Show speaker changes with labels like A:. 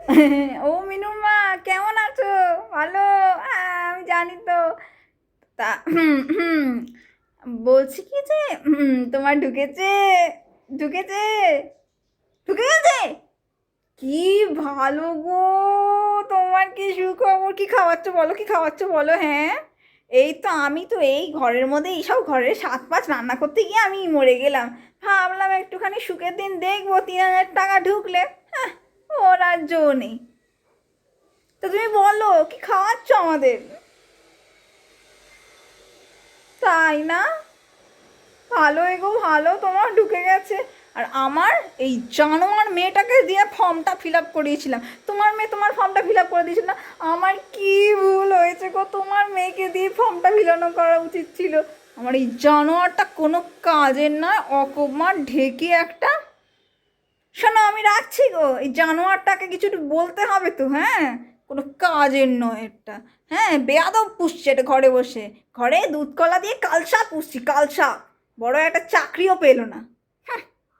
A: ও মিনুর মা, কেমন আছো? ভালো? আমি জানি তো। তা বলছি কি যে তোমার ঢুকেছে, ঢুকেছে, ঢুকে গেছে। কি ভালো গো! তোমার কি সুখবর! কি খাওয়াচ্ছ বলো, কি খাওয়াচ্ছ বলো? হ্যাঁ, এই তো আমি তো এই ঘরের মধ্যে এইসব ঘরের সাত পাঁচ রান্না করতে গিয়ে আমি মরে গেলাম। ভাবলাম একটুখানি সুখের দিন দেখবো, 3,000 টাকা ঢুকলে। হ্যাঁ, ওর আর জো নেই। তো তুমি বলো কি খাওয়াচ্ছ আমাদের? তাই না? ভালো এগো ভালো, তোমার ঢুকে গেছে। আর আমার এই জানোয়ার মেয়েটাকে দিয়ে ফর্মটা ফিল আপ করিয়েছিলাম। তোমার মেয়ে তোমার ফর্মটা ফিল আপ করে দিয়েছিল না? আমার কি ভুল হয়েছে গো, তোমার মেয়েকে দিয়ে ফর্মটা ফিল আপ করা উচিত ছিল। আমার এই জানোয়ারটা কোনো কাজের নয়, অকম্মার ঢেকে একটা। শোনো আমি রাখছি গো, এই জানোয়ারটাকে কিছু একটু বলতে হবে তো। হ্যাঁ, কোনো কাজের নয় একটা। হ্যাঁ, বেয়াদব পুষছে এটা ঘরে বসে। ঘরে দুধ কলা দিয়ে কালসা পুষছি, কালসা। বড় একটা চাকরিও পেলো না।